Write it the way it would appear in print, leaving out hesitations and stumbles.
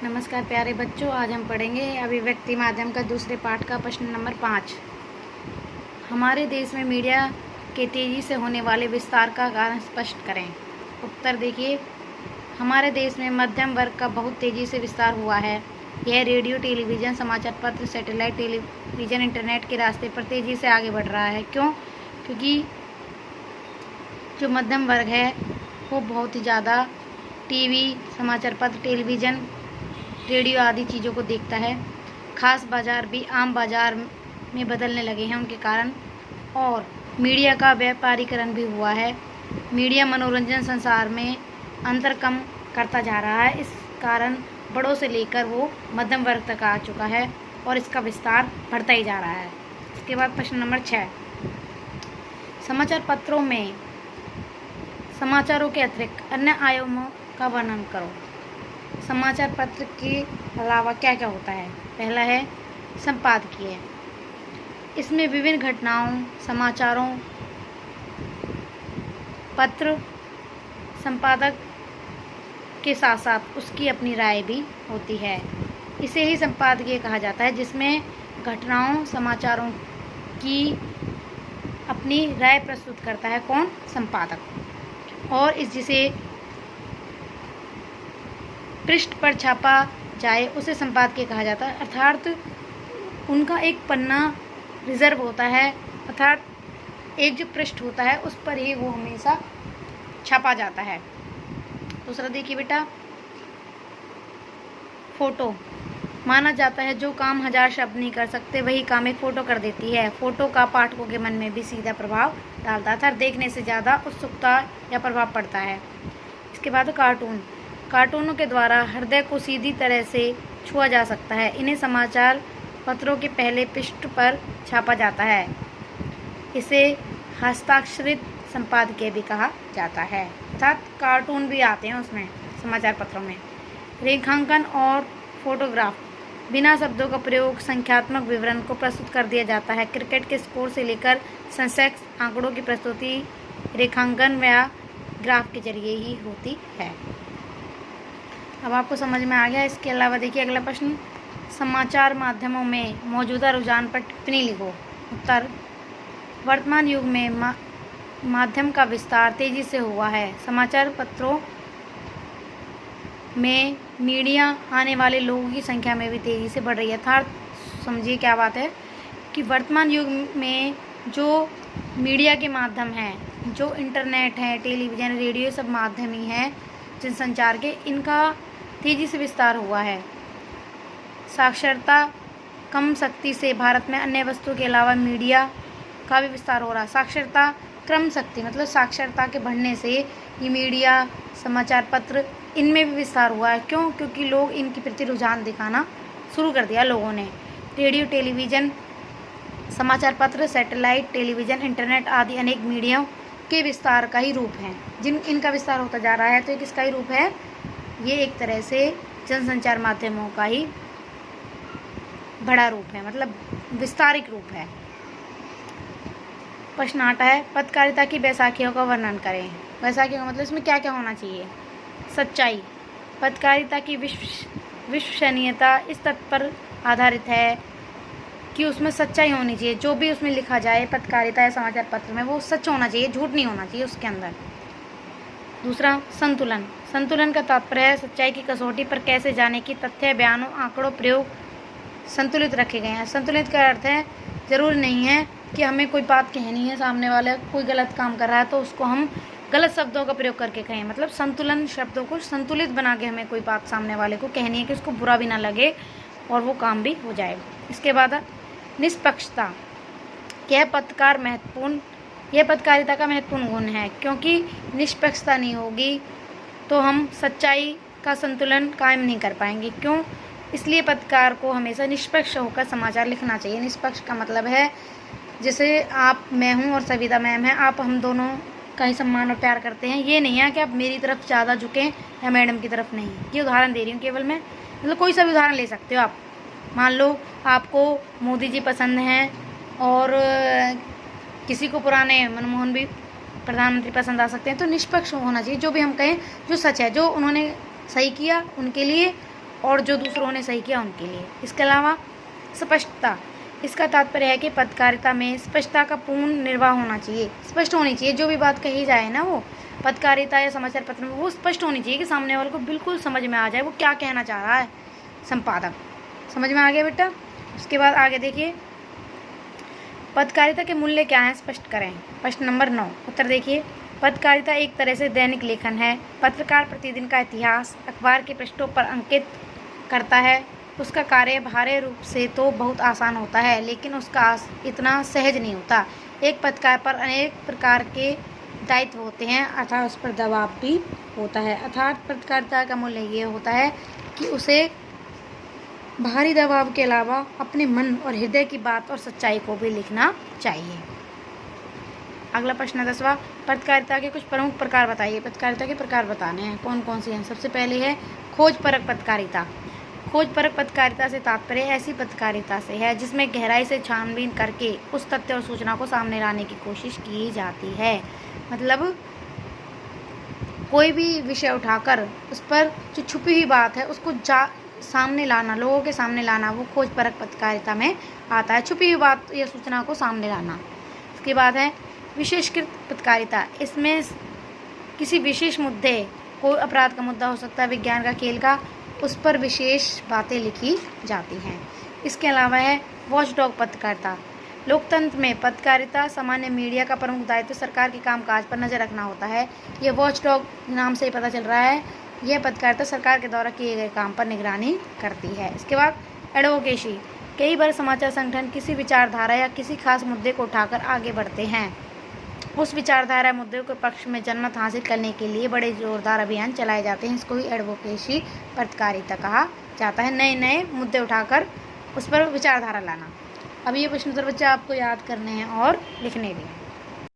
नमस्कार प्यारे बच्चों, आज हम पढ़ेंगे अभिव्यक्ति माध्यम का दूसरे पाठ का प्रश्न नंबर 5। हमारे देश में मीडिया के तेज़ी से होने वाले विस्तार का कारण स्पष्ट करें। उत्तर देखिए, हमारे देश में मध्यम वर्ग का बहुत तेज़ी से विस्तार हुआ है। यह रेडियो, टेलीविज़न, समाचार पत्र, सैटेलाइट टेलीविज़न, इंटरनेट के रास्ते पर तेज़ी से आगे बढ़ रहा है। क्यों? क्योंकि जो मध्यम वर्ग है वो बहुत ही ज़्यादा टीवी, समाचार पत्र, टेलीविज़न, रेडियो आदि चीज़ों को देखता है। खास बाज़ार भी आम बाज़ार में बदलने लगे हैं उनके कारण, और मीडिया का व्यापारीकरण भी हुआ है। मीडिया मनोरंजन संसार में अंतर कम करता जा रहा है। इस कारण बड़ों से लेकर वो मध्यम वर्ग तक आ चुका है और इसका विस्तार बढ़ता ही जा रहा है। इसके बाद प्रश्न नंबर 6, समाचार पत्रों में समाचारों के अतिरिक्त अन्य आयामों का वर्णन करो। समाचार पत्र के अलावा क्या क्या होता है? पहला है संपादकीय। इसमें विभिन्न घटनाओं, समाचारों, पत्र संपादक के साथ साथ उसकी अपनी राय भी होती है। इसे ही संपादकीय कहा जाता है, जिसमें घटनाओं, समाचारों की अपनी राय प्रस्तुत करता है कौन? संपादक। और जिसे पृष्ठ पर छापा जाए उसे संपादकीय कहा जाता है, अर्थात उनका एक पन्ना रिजर्व होता है, अर्थात एक जो पृष्ठ होता है उस पर ही वो हमेशा छापा जाता है। दूसरा देखिए बेटा, फोटो। माना जाता है जो काम 1000 शब्द नहीं कर सकते वही काम एक फ़ोटो कर देती है। फ़ोटो का पाठकों के मन में भी सीधा प्रभाव डालता है, अर्थात देखने से ज़्यादा उत्सुकता या प्रभाव पड़ता है। इसके बाद कार्टून। कार्टूनों के द्वारा हृदय को सीधी तरह से छुआ जा सकता है। इन्हें समाचार पत्रों के पहले पृष्ठ पर छापा जाता है। इसे हस्ताक्षरित संपादकीय भी कहा जाता है, अर्थात कार्टून भी आते हैं उसमें समाचार पत्रों में। रेखांकन और फोटोग्राफ। बिना शब्दों का प्रयोग संख्यात्मक विवरण को प्रस्तुत कर दिया जाता है। क्रिकेट के स्कोर से लेकर सेंसेक्स आंकड़ों की प्रस्तुति रेखांकन या ग्राफ के जरिए ही होती है। अब आपको समझ में आ गया। इसके अलावा देखिए अगला प्रश्न, समाचार माध्यमों में मौजूदा रुझान पर टिप्पणी लिखो। उत्तर, वर्तमान युग में माध्यम का विस्तार तेज़ी से हुआ है। समाचार पत्रों में मीडिया आने वाले लोगों की संख्या में भी तेज़ी से बढ़ रही है। अर्थात समझिए क्या बात है कि वर्तमान युग में जो मीडिया के माध्यम हैं, जो इंटरनेट है, टेलीविज़न, रेडियो, सब माध्यम ही हैं जनसंचार के, इनका तेज़ी से विस्तार हुआ है। साक्षरता कम शक्ति से भारत में अन्य वस्तुओं के अलावा मीडिया का भी विस्तार हो रहा है। साक्षरता क्रम शक्ति मतलब साक्षरता के बढ़ने से ये मीडिया, समाचार पत्र, इनमें भी विस्तार हुआ है। क्यों? क्योंकि लोग इनके प्रति रुझान दिखाना शुरू कर दिया लोगों ने। रेडियो, टेलीविज़न, समाचार पत्र, सैटेलाइट टेलीविज़न, इंटरनेट आदि अनेक मीडिया के विस्तार का ही रूप हैं। इनका विस्तार होता जा रहा है, तो ये किसका ही रूप है? ये एक तरह से जनसंचार माध्यमों का ही बड़ा रूप है, मतलब विस्तारित रूप है। प्रश्न 8 है, पत्रकारिता की वैसाखियों का वर्णन करें। वैसाखियों का मतलब इसमें क्या क्या होना चाहिए? सच्चाई। पत्रकारिता की विश्वसनीयता इस तथ्य पर आधारित है कि उसमें सच्चाई होनी चाहिए। जो भी उसमें लिखा जाए पत्रकारिता या समाचार पत्र में, वो सच होना चाहिए, झूठ नहीं होना चाहिए उसके अंदर। दूसरा, संतुलन। संतुलन का तात्पर्य है सच्चाई की कसौटी पर कैसे जाने की तथ्य, बयानों, आंकड़ों, प्रयोग संतुलित रखे गए हैं। संतुलित का अर्थ है ज़रूरी नहीं है कि हमें कोई बात कहनी है, सामने वाला कोई गलत काम कर रहा है तो उसको हम गलत शब्दों का प्रयोग करके कहें। मतलब संतुलन शब्दों को संतुलित बना के हमें कोई बात सामने वाले को कहनी है कि उसको बुरा भी ना लगे और वो काम भी हो जाए। इसके बाद निष्पक्षता। यह पत्रकारिता का महत्वपूर्ण गुण है, क्योंकि निष्पक्षता नहीं होगी तो हम सच्चाई का संतुलन कायम नहीं कर पाएंगे। क्यों? इसलिए पत्रकार को हमेशा निष्पक्ष होकर समाचार लिखना चाहिए। निष्पक्ष का मतलब है जैसे आप, मैं हूँ और सविता मैम है, आप हम दोनों का ही सम्मान और प्यार करते हैं। ये नहीं है कि आप मेरी तरफ ज़्यादा झुकें या मैडम की तरफ नहीं। ये उदाहरण दे रही हूँ केवल मैं, मतलब कोई सा भी उदाहरण ले सकते हो आप। मान लो आपको मोदी जी पसंद हैं और किसी को पुराने मनमोहन भी प्रधानमंत्री पसंद आ सकते हैं। तो निष्पक्ष होना चाहिए, जो भी हम कहें जो सच है, जो उन्होंने सही किया उनके लिए और जो दूसरों ने सही किया उनके लिए। इसके अलावा स्पष्टता, इसका तात्पर्य है कि पत्रकारिता में स्पष्टता का पूर्ण निर्वाह होना चाहिए, स्पष्ट होनी चाहिए। जो भी बात कही जाए ना, वो पत्रकारिता या समाचार पत्र में वो स्पष्ट होनी चाहिए कि सामने वाले को बिल्कुल समझ में आ जाए वो क्या कहना चाह रहा है संपादक। समझ में आ गया बेटा? उसके बाद आगे देखिए, पत्रकारिता के मूल्य क्या हैं, स्पष्ट करें। प्रश्न नंबर 9 उत्तर देखिए, पत्रकारिता एक तरह से दैनिक लेखन है। पत्रकार प्रतिदिन का इतिहास अखबार के पृष्ठों पर अंकित करता है। उसका कार्य बाहरी रूप से तो बहुत आसान होता है, लेकिन उसका इतना सहज नहीं होता। एक पत्रकार पर अनेक प्रकार के दायित्व होते हैं, अर्थात उस पर दबाव भी होता है। अर्थात पत्रकारिता का मूल्य ये होता है कि उसे बाहरी दबाव के अलावा अपने मन और हृदय की बात और सच्चाई को भी लिखना चाहिए। अगला प्रश्न 10वां, पत्रकारिता के कुछ प्रमुख प्रकार बताइए। पत्रकारिता के प्रकार बताने हैं, कौन कौन से हैं। सबसे पहले है खोजपरक पत्रकारिता। खोजपरक पत्रकारिता से तात्पर्य ऐसी पत्रकारिता से है जिसमें गहराई से छानबीन करके उस तथ्य और सूचना को सामने लाने की कोशिश की जाती है। मतलब कोई भी विषय उठाकर उस पर जो छुपी हुई बात है उसको सामने लाना, लोगों के सामने लाना, वो खोजपरक पत्रकारिता में आता है, छुपी हुई बात या सूचना को सामने लाना। उसके बाद है विशेषकृत पत्रकारिता। इसमें किसी विशेष मुद्दे, कोई अपराध का मुद्दा हो सकता है, विज्ञान का, खेल का, उस पर विशेष बातें लिखी जाती हैं। इसके अलावा है वॉचडॉग पत्रकारिता। लोकतंत्र में पत्रकारिता सामान्य मीडिया का प्रमुख दायित्व सरकार के कामकाज पर नज़र रखना होता है। यह वॉचडॉग नाम से ही पता चल रहा है, यह पत्रकारिता सरकार के द्वारा किए गए काम पर निगरानी करती है। इसके बाद एडवोकेसी। कई बार समाचार संगठन किसी विचारधारा या किसी खास मुद्दे को उठाकर आगे बढ़ते हैं। उस विचारधारा मुद्दे के पक्ष में जनमत हासिल करने के लिए बड़े जोरदार अभियान चलाए जाते हैं। इसको ही एडवोकेसी पत्रकारिता कहा जाता है। नए नए मुद्दे उठाकर उस पर विचारधारा लाना। अब ये प्रश्न उत्तर बच्चे आपको याद करने हैं और लिखने भी हैं।